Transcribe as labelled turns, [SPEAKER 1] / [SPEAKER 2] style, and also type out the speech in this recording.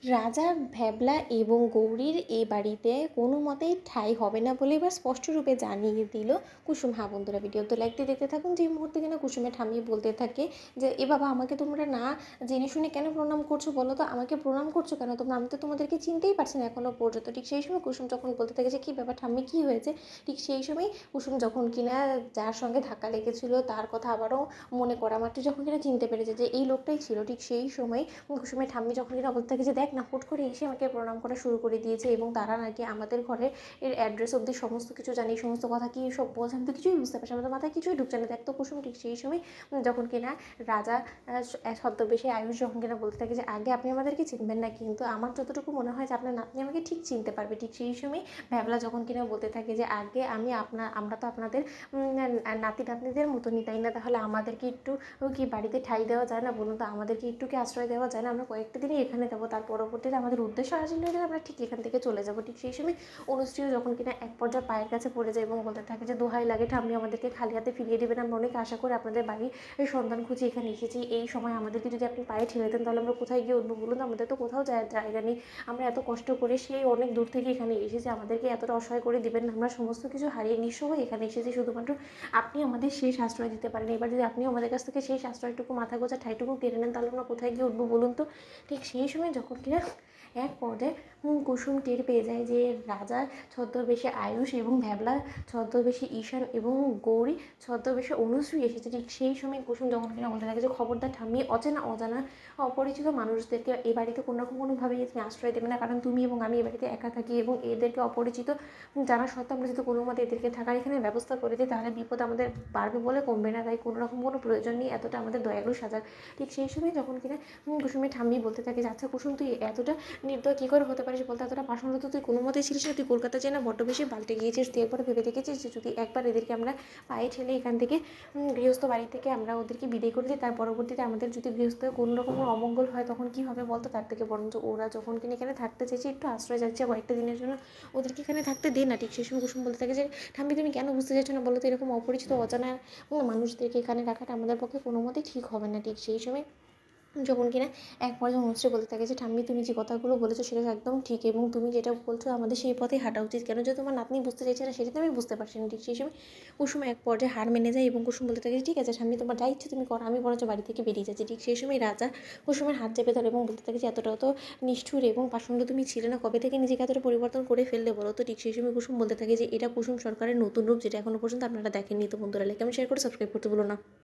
[SPEAKER 1] রাজা ভ্যাবলা এবং গৌরীর এ বাড়িতে কোনো মতেই ঠাঁই হবে না বলে এবার স্পষ্টরূপে জানিয়ে দিল কুসুম। হ্যাঁ বন্ধুরা, ভিডিও তো লাইক দিয়ে দেখতে থাকুন। যে মুহূর্তে কিনা কুসুমে ঠামিয়ে বলতে থাকে যে এ বাবা, আমাকে তোমরা না জেনে শুনে কেন প্রণাম করছো বলো তো, আমাকে প্রণাম করছো কেন তোমরা, আমি তো তোমাদেরকে চিনতেই পারছি না এখনও পর্যন্ত। ঠিক সেই সময় কুসুম যখন বলতে থাকে যে কী ব্যাপার ঠাম্মি, কী হয়েছে, ঠিক সেই সময় কুসুম যখন কিনা যার সঙ্গে ধাক্কা লেগেছিল তার কথা আবারও মনে করা মাত্র যখন কিনা চিনতে পেরেছে যে এই লোকটাই ছিল, ঠিক সেই সময় কুসুমের ঠাম্মি যখন কিনা বলতে থাকে যে দেখ না, হুট করে এসে আমাকে প্রণাম করা শুরু করে দিয়েছে এবং তারা নাকি আমাদের ঘরে এর অ্যাড্রেস অবধি সমস্ত কিছু জানে, এই সমস্ত কথা কি সব বলছে, আমি তো কিছুই বুঝতে পারছি, আমাদের মাথায় কিছুই ঢুকছে না। দেখ তো কুসুম, ঠিক সেই সময় যখন কিনা রাজা ছদ্মবেশে আয়ুষ যখন কিনা বলতে থাকে যে আগে আপনি আমাদেরকে চিনবেন না, কিন্তু আমার যতটুকু মনে হয় যে আপনার নাতনি আমাকে ঠিক চিনতে পারবে, ঠিক সেই সময় ভ্যাবলা যখন কিনা বলতে থাকে যে আগে আমরা তো আপনাদের নাতি নাতনিদের মতনই, তাই না? তাহলে আমাদেরকে একটু কি বাড়িতে ঠাঁই দেওয়া যায় না বলুন তো, আমাদেরকে একটু কি আশ্রয় দেওয়া যায় না? আমরা কয়েকটা দিনই এখানে যাবো, তার পরবর্তীতে আমাদের উদ্দেশ্য হাসিল হয়ে গেলে আমরা ঠিক এখান থেকে চলে যাবো। ঠিক সেই সময় অনুশ্রীও যখন কিনা এক পর্যায়ে পায়ের কাছে পড়ে যায় এবং বলতে থাকে যে দোহাই লাগে ঠাম্মি, আমাদেরকে খালি হাতে ফিরিয়ে দেবেন, আমরা অনেক আশা করে আপনাদের বাড়ি সন্ধান খুঁজে এখানে এসেছি, এই সময় আমাদেরকে যদি আপনি পায়ে ঠেলে দেন তাহলে আমরা কোথায় গিয়ে উঠবো বলুন? আমাদের তো কোথাও জায়গা নেই, আমরা এত কষ্ট করে সেই অনেক দূর থেকে এখানে এসেছি, আমাদেরকে এতটা অসহায় করে দিবেন না? আমরা সমস্ত কিছু হারিয়ে নিঃস্ব হয়ে এখানে এসেছি, শুধুমাত্র আপনি আমাদের শেষ আশ্রয় দিতে পারেন। এবার যদি আপনিও আমাদের কাছ থেকে শেষ আশ্রয়টুকু, মাথা গোঁজা ঠাইটুকু কেড়ে নেন তাহলে আমরা কোথায় গিয়ে উঠবো বলুন তো? ঠিক সেই সময় যখন কিনা এক পর্যায়ে কুসুম টের পেয়ে যায় যে রাজা ছদ্মবেশে আয়ুষ এবং ভ্যাবলা ছদ্মবেশে ঈশান এবং গৌরী ছদ্মবেশে অনুশ্রী এসেছে। ঠিক সেই সময় কুসুম যখন কিনা বলতে থাকে যে খবরদার ঠাম্মি, অজানা অপরিচিত মানুষদেরকে এ বাড়িতে কোনো রকম কোনোভাবেই তুমি আশ্রয় দেবে না, কারণ তুমি এবং আমি এ বাড়িতে একা থাকি এবং এদেরকে অপরিচিত জানা সত্ত্বেও আমরা যদি কোনো মতে এদেরকে থাকার এখানে ব্যবস্থা করে দিই তাহলে বিপদ আমাদের বাড়বে বলে কমবে না, তাই কোনো রকম কোনো প্রয়োজন নেই এতটা আমাদের দয়ালু সাজার। ঠিক সেই সময় যখন কিনা কুসুমের ঠাম্মি বলতে থাকে যে আচ্ছা কুসুম, তুই এতটা নির্দয় কী করে হতে পারিস বলতে, এতটা পাষাণতা তুই কোনো মতেই ছিলিস না, তুই কলকাতা যেয়ে না বড্ড বেশি পাল্টে গিয়েছিস, তুই একবার ভেবে দেখেছিস যে যদি একবার এদেরকে আমরা পায়ে ঠেলে এখান থেকে গৃহস্থ বাড়ি থেকে আমরা ওদেরকে বিদায় করে দিই, তার পরবর্তীতে আমাদের যদি গৃহস্থ কোনো রকম অমঙ্গল হয় তখন কী হবে বলতো? তার থেকে বরঞ্চ ওরা যখন কিনা এখানে থাকতে চাইছে, একটু আশ্রয় যাচ্ছে কয়েকটা দিনের জন্য, ওদেরকে এখানে থাকতে দে না। ঠিক সেই সময় কুসুম বলতে থাকে যে ঠাম্মি, তুমি কেন বুঝতে চাইছো না বলো তো, এরকম অপরিচিত অজানা মানুষদেরকে এখানে রাখাটা আমাদের পক্ষে কোনো মতেই ঠিক হবে না। ঠিক সেই সময় যখন কিনা এক পর্যায়ে অনুশ্রী বলতে থাকে যে ঠাম্মি, তুমি যে কথাগুলো বলেছো সেটা একদম ঠিক, এবং তুমি যেটা বলছো আমাদের সেই পথে হাঁটা উচিত, কেন যে তোমার নাতনি বুঝতে চাইছে না সেটা তো আমি বুঝতে পারছি না। ঠিক সেই সময় কুসুম এক পর্যায়ে হার মেনে যায় এবং কুসুম বলতে থাকে ঠিক আছে ঠাম্মি, তোমার যা ইচ্ছে তুমি করো, আমি বরঞ্চ বাড়ি থেকে বেরিয়ে যাচ্ছি। ঠিক সেই সময় রাজা কুসুমের হাত চেপে ধরে এবং বলতে থাকে যে এতটাও তো নিষ্ঠুর এবং পাষণ্ড তুমি ছিলে না, কবে থেকে নিজেকে এতটা পরিবর্তন করে ফেললে বলো তো? ঠিক সেই সময় কুসুম বলতে থাকে যে এটা কুসুম সরকারের নতুন রূপ, যেটা এখনো পর্যন্ত আপনারা দেখেননি। তো বন্ধুরা, লাইক কমেন্ট শেয়ার করে সাবস্ক্রাইব করতে ভুলো না।